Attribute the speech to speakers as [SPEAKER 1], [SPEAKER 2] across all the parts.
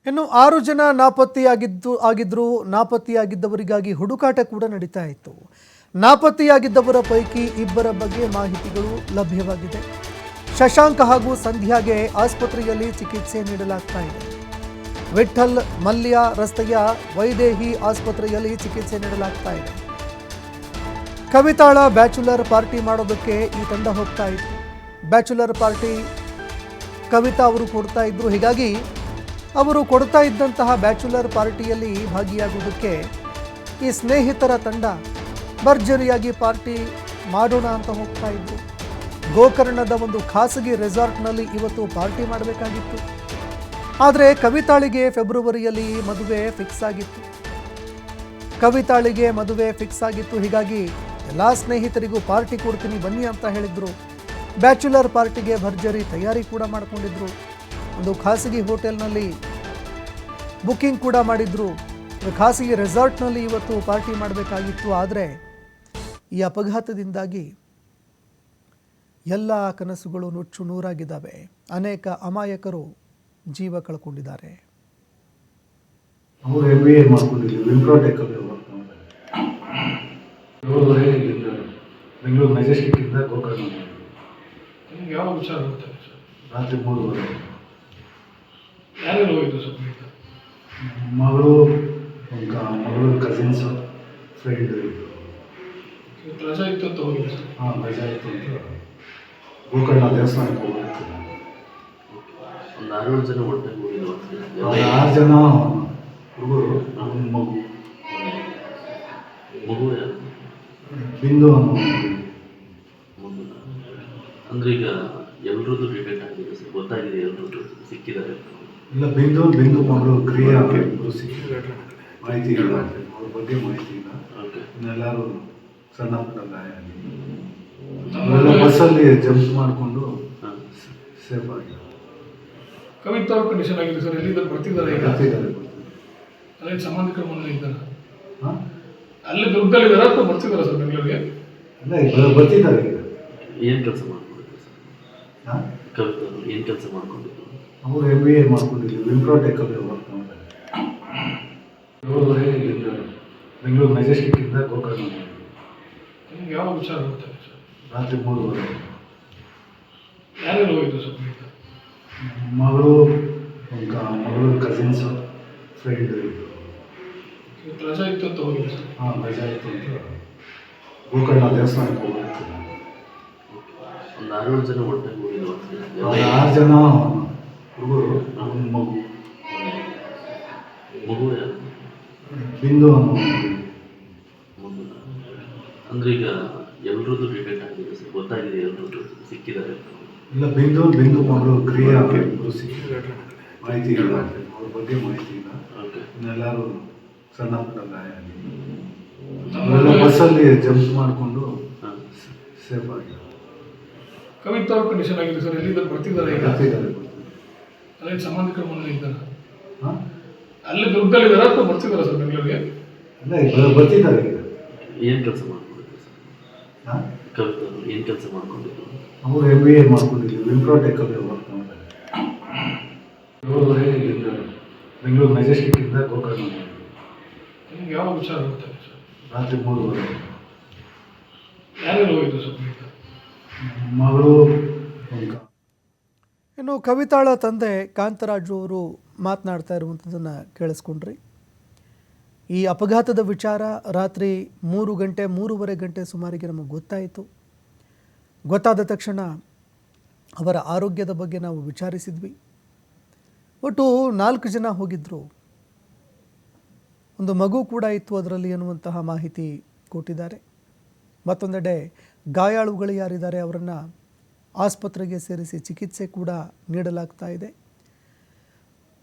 [SPEAKER 1] ಇನ್ನು 6 ಜನ ನಾಪತ್ತೆಯಾಗಿದ್ದವರಿಗಾಗಿ ಹುಡುಕಾಟ ಕೂಡ ನಡೀತಾ ಇತ್ತು. ನಾಪತ್ತೆಯಾಗಿದ್ದವರ ಪೈಕಿ ಇಬ್ಬರ ಬಗ್ಗೆ ಮಾಹಿತಿಗಳು ಲಭ್ಯವಾಗಿದೆ. ಶಶಾಂಕ್ ಹಾಗೂ ಸಂಧ್ಯಾಗೆ ಆಸ್ಪತ್ರೆಯಲ್ಲಿ ಚಿಕಿತ್ಸೆ ನೀಡಲಾಗ್ತಾ ಇದೆ. ವಿಠಲ್ ಮಲ್ಯ ರಸ್ತೆಯ ವೈದೇಹಿ ಆಸ್ಪತ್ರೆಯಲ್ಲಿ ಚಿಕಿತ್ಸೆ ನೀಡಲಾಗ್ತಾ ಇದೆ. ಕವಿತಾಳ ಬ್ಯಾಚುಲರ್ ಪಾರ್ಟಿ ಮಾಡೋದಕ್ಕೆ ಈ ತಂಡ ಹೋಗ್ತಾ ಇತ್ತು. ಬ್ಯಾಚುಲರ್ ಪಾರ್ಟಿ ಕವಿತಾ ಅವರು ಕೊಡ್ತಾ ಇದ್ರು. ಹೀಗಾಗಿ ಅವರು ಕೊಡ್ತಾ ಇದ್ದಂತಹ ಬ್ಯಾಚುಲರ್ ಪಾರ್ಟಿಯಲ್ಲಿ ಭಾಗಿಯಾಗುವುದಕ್ಕೆ ಈ ಸ್ನೇಹಿತರ ತಂಡ ಭರ್ಜರಿಯಾಗಿ ಪಾರ್ಟಿ ಮಾಡೋಣ ಅಂತ ಹೋಗ್ತಾ ಇದ್ರು. ಗೋಕರ್ಣದ ಒಂದು ಖಾಸಗಿ ರೆಸಾರ್ಟ್ನಲ್ಲಿ ಇವತ್ತು ಪಾರ್ಟಿ ಮಾಡಬೇಕಾಗಿತ್ತು. ಆದರೆ ಕವಿತಾಳಿಗೆ ಫೆಬ್ರವರಿಯಲ್ಲಿ ಮದುವೆ ಫಿಕ್ಸ್ ಆಗಿತ್ತು. ಹೀಗಾಗಿ ಎಲ್ಲ ಸ್ನೇಹಿತರಿಗೂ ಪಾರ್ಟಿ ಕೊಡ್ತೀನಿ ಬನ್ನಿ ಅಂತ ಹೇಳಿದ್ರು. ಬ್ಯಾಚುಲರ್ ಪಾರ್ಟಿಗೆ ಭರ್ಜರಿ ತಯಾರಿ ಕೂಡ ಮಾಡಿಕೊಂಡಿದ್ರು. ಒಂದು ಖಾಸಗಿ ಹೋಟೆಲ್ನಲ್ಲಿ ಬುಕ್ಕಿಂಗ್ ಕೂಡ ಮಾಡಿದ್ರು. ಖಾಸಗಿ ರೆಸಾರ್ಟ್ನಲ್ಲಿ ಇವತ್ತು ಪಾರ್ಟಿ ಮಾಡಬೇಕಾಗಿತ್ತು. ಆದರೆ ಈ ಅಪಘಾತದಿಂದಾಗಿ ಎಲ್ಲ ಕನಸುಗಳು ನುಚ್ಚು ನೂರಾಗಿದ್ದಾವೆ. ಅನೇಕ ಅಮಾಯಕರು ಜೀವ ಕಳ್ಕೊಂಡಿದ್ದಾರೆ.
[SPEAKER 2] ಅವರು MBA ಮಾಡ್ಕೊಂಡಿದ್ರು, ವಿಮ್ಪ್ರೋಟೆಕಲ್ಲಿ ವರ್ಕ್ ಮಾಡ್ತಾರೆ. ಬೆಂಗಳೂರು ಮೆಜೆಸ್ಟಿಕ್ಕಿಂದ ಗೋಕರ್ಣ.
[SPEAKER 3] ನಿಮ್ಗೆ ಯಾವ ವಿಚಾರ ಗೊತ್ತಾಗ ಸರ್?
[SPEAKER 2] ರಾತ್ರಿ 3:30.
[SPEAKER 3] ಯಾರೆಲ್ಲ ಹೋಗಿದ್ದು ಸರ್?
[SPEAKER 2] ಮಗಳು ಕಸಿನ್ಸು ಫ್ರೆಂಡ್ ಇದ್ರು.
[SPEAKER 3] ರಜಾ ಇತ್ತು ಅಂತ ಹೋಗಿದ್ದು ಸರ್?
[SPEAKER 2] ಹಾಂ, ರಜಾ ಇತ್ತು ಅಂತ ಗೋಕರ್ಣ ದೇವಸ್ಥಾನಕ್ಕೆ ಹೋಗಿತ್ತು.
[SPEAKER 4] ಒಂದು 6 ಜನ ಒಟ್ಟಿಗೆ ಹೋಗಿದ್ದು.
[SPEAKER 2] 6 ಜನ ಹುಡುಗರು, ಒಂದು ಮಗು
[SPEAKER 4] ಯಾರು?
[SPEAKER 2] ಬಿಂದು ಅನ್ನೋ
[SPEAKER 4] ಮಗು. ಅಂದ್ರೆ ಈಗ ಎಲ್ಲರದ್ದು ಡಿಪೆಂಡ್ ಆಗಿದೆ ಸರ್, ಗೊತ್ತಾಗಿದೆ ಎಲ್ಲರದ್ದು ಸಿಕ್ಕಿದ್ದಾರೆ.
[SPEAKER 2] ಇಲ್ಲ, ಬಿಂದು ಮಗಳು ಕ್ರಿಯಾ ಮಾಹಿತಿ ಇಲ್ಲ, ಅವ್ರ ಬಗ್ಗೆ ಮಾಹಿತಿ ಇಲ್ಲ. ಇನ್ನೆಲ್ಲರೂ ಸಣ್ಣ ಪುಟ್ಟ ಗಾಯ ಆಗಿದೆ. ಬಸ್ಸಲ್ಲಿ ಜಂಪ್ ಮಾಡಿಕೊಂಡು ಸೇಫ್ ಆಗಿದೆ.
[SPEAKER 3] ಕವಿತಾ ಅವ್ರ ಕಂಡೀಷನ್ ಆಗಿದೆ ಸರ್. ಎಲ್ಲಿಂದ ಬರ್ತಿದ್ದಾರೆ ಈಗ? ಅಲ್ಲೇ ಸಂಬಂಧಿಕರ ಮನೇಲಿ ಇದ್ದಾರೆ.
[SPEAKER 2] ಹಾಂ,
[SPEAKER 3] ಅಲ್ಲೇ ದುರ್ಗದಲ್ಲಿದ್ದಾರೆ ಅಥವಾ ಬರ್ತಿದ್ದಾರೆ ಸರ್ ಬೆಂಗಳೂರಿಗೆ?
[SPEAKER 2] ಅಲ್ಲ, ಬರ್ತಿದ್ದಾರೆ ಈಗ.
[SPEAKER 4] ಏನು ಕೆಲಸ ಮಾಡ್ಕೊಂಡಿದ್ರು ಸರ್?
[SPEAKER 2] ಹಾಂ,
[SPEAKER 4] ಕವಿತಾ ಏನು ಕೆಲಸ ಮಾಡ್ಕೊಂಡಿದ್ರು?
[SPEAKER 2] ಅವರು MBA ಮಾಡ್ಕೊಂಡಿದ್ರು, ವಿಮ್ಪ್ರೋಟೆಕಲ್ಲಿ ವರ್ಕ್ ಮಾಡ್ತಾರೆ. ಬೆಂಗಳೂರು ಮೆಜೆಸ್ಟಿಕ್ಕಿಂದ ಗೋಕರ್ಣ.
[SPEAKER 3] ನಿಮ್ಗೆ ಯಾವ ವಿಚಾರ ಗೊತ್ತಾಗ ಸರ್?
[SPEAKER 2] ರಾತ್ರಿ 3:30.
[SPEAKER 3] ಯಾರೆಲ್ಲ ಹೋಗಿದ್ದು ಸರ್?
[SPEAKER 2] ಮಗಳು ಕಸಿನ್ಸು ಫ್ರೆಂಡ್ ಇದ್ರು.
[SPEAKER 3] ರಜಾ ಇತ್ತು ಅಂತ ಹೋಗಿದ್ದು ಸರ್?
[SPEAKER 2] ಹಾಂ, ರಜಾ ಇತ್ತು ಅಂತ ಗೋಕರ್ಣ ದೇವಸ್ಥಾನಕ್ಕೆ ಹೋಗಿತ್ತು.
[SPEAKER 4] ಒಂದು 6 ಜನ ಒಟ್ಟಿಗೆ ಹೋಗಿದ್ದು.
[SPEAKER 2] 6 ಜನ ಹುಡುಗರು, ಒಂದು ಮಗು
[SPEAKER 4] ಯಾರು?
[SPEAKER 2] ಬಿಂದು ಅನ್ನೋ
[SPEAKER 4] ಮಗು. ಅಂದ್ರೆ ಈಗ ಎಲ್ಲರದ್ದು ಡಿಪೆಂಡ್ ಆಗಿದೆ ಸರ್, ಗೊತ್ತಾಗಿದೆ ಎಲ್ಲರದ್ದು ಸಿಕ್ಕಿದ್ದಾರೆ.
[SPEAKER 2] ಇಲ್ಲ, ಬಿಂದು ಮಗಳು ಕ್ರಿಯಾ ಮಾಹಿತಿ ಇಲ್ಲ, ಅವ್ರ ಬಗ್ಗೆ ಮಾಹಿತಿ ಇಲ್ಲ. ಇನ್ನೆಲ್ಲರೂ ಸಣ್ಣ ಪುಟ್ಟ ಗಾಯ ಆಗಿದೆ. ಬಸ್ಸಲ್ಲಿ ಜಂಪ್ ಮಾಡಿಕೊಂಡು ಸೇಫ್ ಆಗಿದೆ.
[SPEAKER 3] ಕವಿತಾ ಅವ್ರ ಕಂಡೀಷನ್ ಆಗಿದೆ ಸರ್. ಎಲ್ಲಿಂದ ಬರ್ತಿದ್ದಾರೆ ಈಗ? ಅಲ್ಲೇ ಸಂಬಂಧಿಕರ ಮನೇಲಿ ಇದ್ದಾರೆ.
[SPEAKER 2] ಹಾಂ,
[SPEAKER 3] ಅಲ್ಲೇ ದುರ್ಗದಲ್ಲಿದ್ದಾರೆ ಅಥವಾ ಬರ್ತಿದ್ದಾರೆ ಸರ್ ಬೆಂಗಳೂರಿಗೆ?
[SPEAKER 2] ಅಲ್ಲ, ಬರ್ತಿದ್ದಾರೆ ಈಗ.
[SPEAKER 4] ಏನು ಕೆಲಸ ಮಾಡ್ಕೊಂಡಿದ್ರು ಸರ್?
[SPEAKER 2] ಹಾಂ,
[SPEAKER 4] ಕವಿತಾ ಏನು ಕೆಲಸ ಮಾಡ್ಕೊಂಡಿದ್ರು?
[SPEAKER 2] ಅವರು MBA ಮಾಡ್ಕೊಂಡಿದ್ರು, ವಿಮ್ಪ್ರೋಟೆಕಲ್ಲಿ ವರ್ಕ್ ಮಾಡ್ತಾರೆ. ಬೆಂಗಳೂರು ಮೆಜೆಸ್ಟಿಕ್ಕಿಂದ ಗೋಕರ್ಣ.
[SPEAKER 3] ನಿಮ್ಗೆ ಯಾವ ವಿಚಾರ ಗೊತ್ತಾಗ ಸರ್?
[SPEAKER 2] ರಾತ್ರಿ 3:30.
[SPEAKER 3] ಯಾರೆಲ್ಲ ಹೋಗಿದ್ದು ಸರ್?
[SPEAKER 2] ಮಗಳು
[SPEAKER 1] ಇನ್ನು ಕವಿತಾಳ ತಂದೆ ಕಾಂತರಾಜು ಅವರು ಮಾತನಾಡ್ತಾ ಇರುವಂಥದ್ದನ್ನು ಕೇಳಿಸ್ಕೊಂಡ್ರಿ. ಈ ಅಪಘಾತದ ವಿಚಾರ ರಾತ್ರಿ 3:30 ಗಂಟೆ ಸುಮಾರಿಗೆ ನಮಗೆ ಗೊತ್ತಾಯಿತು. ಗೊತ್ತಾದ ತಕ್ಷಣ ಅವರ ಆರೋಗ್ಯದ ಬಗ್ಗೆ ನಾವು ವಿಚಾರಿಸಿದ್ವಿ. ಒಟ್ಟು 4 ಜನ ಹೋಗಿದ್ದರು, ಒಂದು ಮಗು ಕೂಡ ಇತ್ತು ಅದರಲ್ಲಿ ಅನ್ನುವಂತಹ ಮಾಹಿತಿ ಕೊಟ್ಟಿದ್ದಾರೆ. ಮತ್ತೊಂದೆಡೆ ಗಾಯಾಳುಗಳು ಯಾರಿದ್ದಾರೆ ಅವರನ್ನು ಆಸ್ಪತ್ರೆಗೆ ಸೇರಿಸಿ ಚಿಕಿತ್ಸೆ ಕೂಡ ನೀಡಲಾಗ್ತಾ ಇದೆ.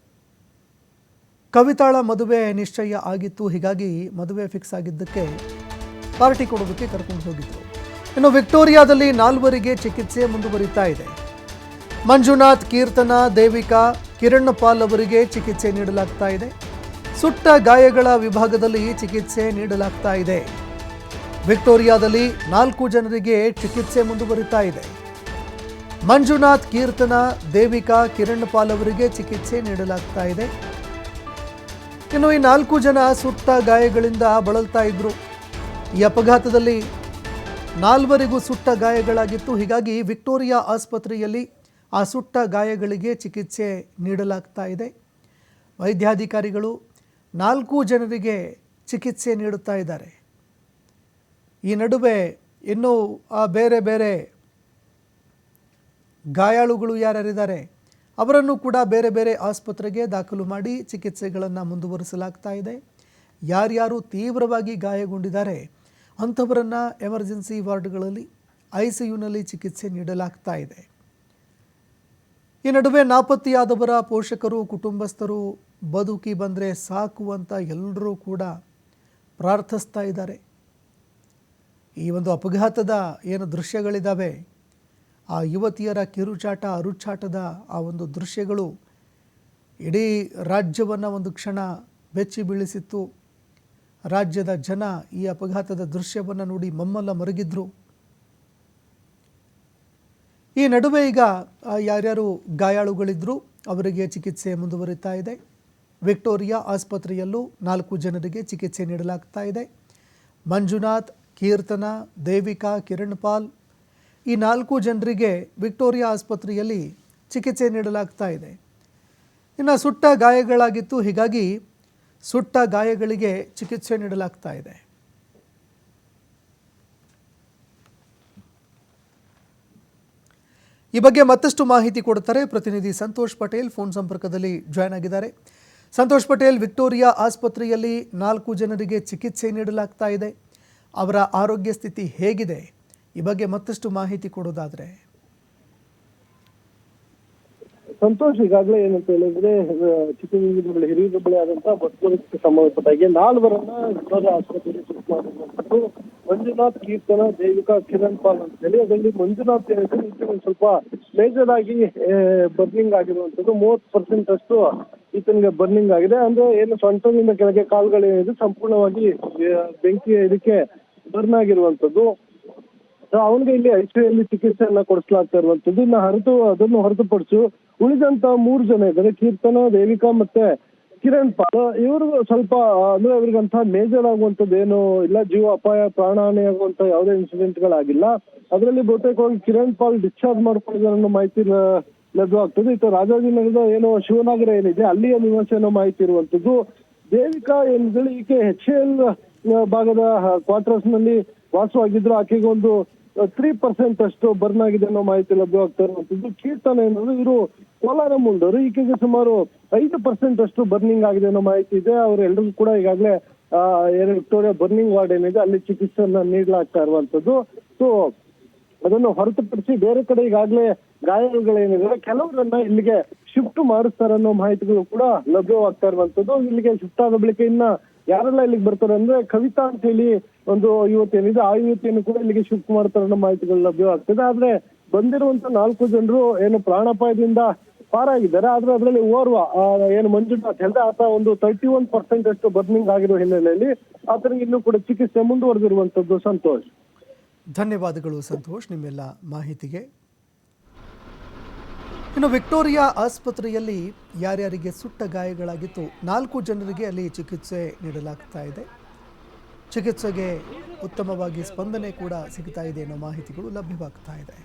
[SPEAKER 1] ಕವಿತಾಳ ಮದುವೆ ನಿಶ್ಚಯ ಆಗಿತ್ತು. ಹೀಗಾಗಿ ಮದುವೆ ಫಿಕ್ಸ್ ಆಗಿದ್ದಕ್ಕೆ ಪಾರ್ಟಿ ಕೊಡೋದಕ್ಕೆ ಕರ್ಕೊಂಡು ಹೋಗಿದ್ರು. ಇನ್ನು ವಿಕ್ಟೋರಿಯಾದಲ್ಲಿ 4 ಚಿಕಿತ್ಸೆ ಮುಂದುವರಿತಾ ಇದೆ. ಮಂಜುನಾಥ್, ಕೀರ್ತನಾ, ದೇವಿಕಾ, ಕಿರಣ್ ಪಾಲ್ ಅವರಿಗೆ ಚಿಕಿತ್ಸೆ ನೀಡಲಾಗ್ತಾ ಇದೆ. ಸುಟ್ಟ ಗಾಯಗಳ ವಿಭಾಗದಲ್ಲಿ ಚಿಕಿತ್ಸೆ ನೀಡಲಾಗ್ತಾ ಇದೆ. ವಿಕ್ಟೋರಿಯಾದಲ್ಲಿ 4 ಜನರಿಗೆ ಚಿಕಿತ್ಸೆ ಮುಂದುವರಿತಾ ಇದೆ. ಮಂಜುನಾಥ್, ಕೀರ್ತನಾ, ದೇವಿಕಾ, ಕಿರಣ್ ಪಾಲ್ ಅವರಿಗೆ ಚಿಕಿತ್ಸೆ ನೀಡಲಾಗ್ತಾ ಇದೆ. ಇನ್ನು ಈ 4 ಜನ ಸುಟ್ಟ ಗಾಯಗಳಿಂದ ಬಳಲ್ತಾ ಇದ್ರು. ಈ ಅಪಘಾತದಲ್ಲಿ 4ವರಿಗೂ ಸುಟ್ಟ ಗಾಯಗಳಾಗಿತ್ತು. ಹೀಗಾಗಿ ವಿಕ್ಟೋರಿಯಾ ಆಸ್ಪತ್ರೆಯಲ್ಲಿ ಆ ಸುಟ್ಟ ಗಾಯಗಳಿಗೆ ಚಿಕಿತ್ಸೆ ನೀಡಲಾಗ್ತಾ ಇದೆ. ವೈದ್ಯಾಧಿಕಾರಿಗಳು 4 ಜನರಿಗೆ ಚಿಕಿತ್ಸೆ ನೀಡುತ್ತಾ ಇದ್ದಾರೆ. ಈ ನಡುವೆ ಇನ್ನೂ ಬೇರೆ ಬೇರೆ ಗಾಯಾಳುಗಳು ಯಾರ್ಯಾರಿದ್ದಾರೆ ಅವರನ್ನು ಕೂಡ ಬೇರೆ ಬೇರೆ ಆಸ್ಪತ್ರೆಗೆ ದಾಖಲು ಮಾಡಿ ಚಿಕಿತ್ಸೆಗಳನ್ನು ಮುಂದುವರಿಸಲಾಗ್ತಾ ಇದೆ. ಯಾರ್ಯಾರು ತೀವ್ರವಾಗಿ ಗಾಯಗೊಂಡಿದ್ದಾರೆ ಅಂಥವರನ್ನು ಎಮರ್ಜೆನ್ಸಿ ವಾರ್ಡ್ಗಳಲ್ಲಿ ICUನಲ್ಲಿ ಚಿಕಿತ್ಸೆ ನೀಡಲಾಗ್ತಾ ಇದೆ. ಈ ನಡುವೆ ನಾಪತ್ತೆಯಾದವರ ಪೋಷಕರು, ಕುಟುಂಬಸ್ಥರು ಬದುಕಿ ಬಂದರೆ ಸಾಕು ಅಂತ ಎಲ್ಲರೂ ಕೂಡ ಪ್ರಾರ್ಥಿಸ್ತಾ ಇದ್ದಾರೆ. ಈ ಒಂದು ಅಪಘಾತದ ಏನು ದೃಶ್ಯಗಳಿದ್ದಾವೆ, ಆ ಯುವತಿಯರ ಕಿರುಚಾಟ, ಅರುಚಾಟದ ಆ ಒಂದು ದೃಶ್ಯಗಳು ಇಡೀ ರಾಜ್ಯವನ್ನು ಒಂದು ಕ್ಷಣ ಬೆಚ್ಚಿ ಬೀಳಿಸಿತ್ತು. ರಾಜ್ಯದ ಜನ ಈ ಅಪಘಾತದ ದೃಶ್ಯವನ್ನು ನೋಡಿ ಮಮ್ಮಲ್ಲ ಮರುಗಿದ್ರು. ಈ ನಡುವೆ ಈಗ ಯಾರ್ಯಾರು ಗಾಯಾಳುಗಳಿದ್ರು ಅವರಿಗೆ ಚಿಕಿತ್ಸೆ ಮುಂದುವರಿತಾ ಇದೆ. ವಿಕ್ಟೋರಿಯಾ ಆಸ್ಪತ್ರೆಯಲ್ಲೂ 4 ಜನರಿಗೆ ಚಿಕಿತ್ಸೆ ನೀಡಲಾಗ್ತಾ ಇದೆ. ಮಂಜುನಾಥ್, ಕೀರ್ತನ, ದೇವಿಕಾ, ಕಿರಣ್ ಪಾಲ್ ಈ 4 ಜನರಿಗೆ ವಿಕ್ಟೋರಿಯಾ ಆಸ್ಪತ್ರೆಯಲ್ಲಿ ಚಿಕಿತ್ಸೆ ನೀಡಲಾಗ್ತಾ ಇದೆ. ಇನ್ನು ಸುಟ್ಟ ಗಾಯಗಳಾಗಿತ್ತು, ಹೀಗಾಗಿ ಸುಟ್ಟ ಗಾಯಗಳಿಗೆ ಚಿಕಿತ್ಸೆ ನೀಡಲಾಗ್ತಾ ಇದೆ. ಈ ಬಗ್ಗೆ ಮತ್ತಷ್ಟು ಮಾಹಿತಿ ಕೊಡ್ತಾರೆ ಪ್ರತಿನಿಧಿ ಸಂತೋಷ್ ಪಟೇಲ್. ಫೋನ್ ಸಂಪರ್ಕದಲ್ಲಿ ಜಾಯ್ನ್ ಆಗಿದ್ದಾರೆ. ಸಂತೋಷ್ ಪಟೇಲ್, ವಿಕ್ಟೋರಿಯಾ ಆಸ್ಪತ್ರೆಯಲ್ಲಿ 4 ಜನರಿಗೆ ಚಿಕಿತ್ಸೆ ನೀಡಲಾಗ್ತಾ ಇದೆ. ಅವರ ಆರೋಗ್ಯ ಸ್ಥಿತಿ ಹೇಗಿದೆ? ಈ ಬಗ್ಗೆ ಮತ್ತಷ್ಟು ಮಾಹಿತಿ ಕೊಡೋದಾದ್ರೆ.
[SPEAKER 5] ಸಂತೋಷ್, ಈಗಾಗಲೇ ಏನಂತ ಹೇಳಿದ್ರೆ ಚಿತ್ರದುರ್ಗದ ಹಿರಿಯ ಬಳಿ ಆದಂತಹ ಬಸ್ಗೆ ಸಂಬಂಧಪಟ್ಟಾಗೆ 4ವರನ್ನ ವಿಕ್ಟೋರಿಯಾ ಆಸ್ಪತ್ರೆಗೆ ಶಿಫ್ಟ್ ಮಾಡಿರುವಂತದ್ದು. ಮಂಜುನಾಥ್, ಕೀರ್ತನ, ದೇವಿಕಾ, ಕಿರಣ್ ಪಾಲ್ ಅಂತ ಹೇಳಿ. ಅದರಲ್ಲಿ ಮಂಜುನಾಥ್ ಏನಿದೆ ಒಂದು ಸ್ವಲ್ಪ ಮೇಜರ್ ಆಗಿ ಬರ್ನಿಂಗ್ ಆಗಿರುವಂತದ್ದು. 30% ಅಷ್ಟು ಈತನಿಗೆ ಬರ್ನಿಂಗ್ ಆಗಿದೆ. ಅಂದ್ರೆ ಏನು ಸೊಂಟದಿಂದ ಕೆಳಗೆ ಕಾಲುಗಳೇನಿದೆ ಸಂಪೂರ್ಣವಾಗಿ ಬೆಂಕಿ ಇದಕ್ಕೆ ಬರ್ನ್ ಆಗಿರುವಂತದ್ದು. ಅವನಿಗೆ ಇಲ್ಲಿ ICUಯಲ್ಲಿ ಚಿಕಿತ್ಸೆಯನ್ನ ಕೊಡಿಸಲಾಗ್ತಾ ಇರುವಂತದ್ದು. ಇನ್ನು ಅದನ್ನು ಹೊರತುಪಡಿಸಿ ಉಳಿದಂತ 3 ಜನ ಇದ್ದಾರೆ, ಕೀರ್ತನ, ದೇವಿಕಾ ಮತ್ತೆ ಕಿರಣ್ ಪಾಲ್. ಇವರು ಸ್ವಲ್ಪ ಅಂದ್ರೆ ಅವ್ರಿಗಂತ ಮೇಜರ್ ಆಗುವಂತದ್ದು ಏನು ಇಲ್ಲ, ಜೀವ ಅಪಾಯ, ಪ್ರಾಣಹಾನಿ ಆಗುವಂತ ಯಾವುದೇ ಇನ್ಸಿಡೆಂಟ್ಗಳಾಗಿಲ್ಲ. ಅದರಲ್ಲಿ ಬಹುತೇಕವಾಗಿ ಕಿರಣ್ ಪಾಲ್ ಡಿಸ್ಚಾರ್ಜ್ ಮಾಡ್ಕೊಂಡಿದ್ದಾರೆ ಅನ್ನೋ ಮಾಹಿತಿ ಲಭ್ಯವಾಗ್ತದೆ. ಇತ್ತು ರಾಜಾಜಿನಗರದ ಏನೋ ಶಿವನಗರ ಏನಿದೆ ಅಲ್ಲಿಯ ನಿವಾಸ ಅನ್ನೋ ಮಾಹಿತಿ ಇರುವಂತದ್ದು. ದೇವಿಕಾ ಏನಿದೆ ಈಕೆ HAL ಭಾಗದ ಕ್ವಾರ್ಟರ್ಸ್ ನಲ್ಲಿ ವಾಸವಾಗಿದ್ರು. ಆಕೆಗೆ ಒಂದು 3% ಅಷ್ಟು ಬರ್ನ್ ಆಗಿದೆ ಅನ್ನೋ ಮಾಹಿತಿ ಲಭ್ಯವಾಗ್ತಾ ಇರುವಂತದ್ದು. ಕೀರ್ತನ ಏನಂದ್ರೆ ಇವರು ಕೋಲಾರ ಮೂಲದವರು, ಈಕೆಗೆ ಸುಮಾರು 5% ಅಷ್ಟು ಬರ್ನಿಂಗ್ ಆಗಿದೆ ಅನ್ನೋ ಮಾಹಿತಿ ಇದೆ. ಅವರೆಲ್ಲರಿಗೂ ಕೂಡ ಈಗಾಗಲೇ ಏನು ವಿಕ್ಟೋರಿಯಾ ಬರ್ನಿಂಗ್ ವಾರ್ಡ್ ಏನಿದೆ ಅಲ್ಲಿ ಚಿಕಿತ್ಸೆಯನ್ನ ನೀಡಲಾಗ್ತಾ ಇರುವಂತದ್ದು. ಸೊ ಅದನ್ನು ಹೊರತುಪಡಿಸಿ ಬೇರೆ ಕಡೆ ಈಗಾಗಲೇ ಗಾಯಾಳುಗಳೇನಿದೆ ಕೆಲವರನ್ನ ಇಲ್ಲಿಗೆ ಶಿಫ್ಟ್ ಮಾಡಿಸ್ತಾರೆ ಅನ್ನೋ ಮಾಹಿತಿಗಳು ಕೂಡ ಲಭ್ಯವಾಗ್ತಾ ಇರುವಂತದ್ದು. ಇಲ್ಲಿಗೆ ಶಿಫ್ಟ್ ಆದ ಬಳಿಕ ಇನ್ನ ಯಾರೆಲ್ಲ ಇಲ್ಲಿಗೆ ಬರ್ತಾರೆ ಅಂದ್ರೆ ಕವಿತಾ ಅಂತ ಹೇಳಿ ಒಂದು ಯುವತಿ ಏನಿದೆ, ಆ ಯುವತಿಯನ್ನು ಕೂಡ ಇಲ್ಲಿಗೆ ಶಿಫ್ಟ್ ಮಾಡ್ತಾರೆ ಅನ್ನೋ ಮಾಹಿತಿಗಳು ಲಭ್ಯವಾಗ್ತದೆ. ಆದ್ರೆ ಬಂದಿರುವಂತ 4 ಜನರು ಏನು ಪ್ರಾಣಾಪಾಯದಿಂದ ಪಾರಾಗಿದ್ದಾರೆ. ಆದ್ರೆ ಅದರಲ್ಲಿ ಓರ್ವ ಏನು ಮಂಜುನಾಥ್ ಹೇಳಿದೆ ಆತ ಒಂದು 31% ಅಷ್ಟು ಬರ್ನಿಂಗ್ ಆಗಿರೋ ಹಿನ್ನೆಲೆಯಲ್ಲಿ ಆತನಿಗೆ ಇನ್ನೂ ಕೂಡ ಚಿಕಿತ್ಸೆ ಮುಂದುವರೆದಿರುವಂತದ್ದು. ಸಂತೋಷ್,
[SPEAKER 1] ಧನ್ಯವಾದಗಳು ಸಂತೋಷ್ ನಿಮ್ಮೆಲ್ಲ ಮಾಹಿತಿಗೆ. ಇನ್ನು ವಿಕ್ಟೋರಿಯಾ ಆಸ್ಪತ್ರೆಯಲ್ಲಿ ಯಾರ್ಯಾರಿಗೆ ಸುಟ್ಟ ಗಾಯಗಳಾಗಿತ್ತು 4 ಜನರಿಗೆ ಅಲ್ಲಿ ಚಿಕಿತ್ಸೆ ನೀಡಲಾಗ್ತಾ ಇದೆ. ಚಿಕಿತ್ಸೆಗೆ ಉತ್ತಮವಾಗಿ ಸ್ಪಂದನೆ ಕೂಡ ಸಿಗ್ತಾ ಇದೆ ಅನ್ನೋ ಮಾಹಿತಿಗಳು ಲಭ್ಯವಾಗ್ತಾ ಇದೆ.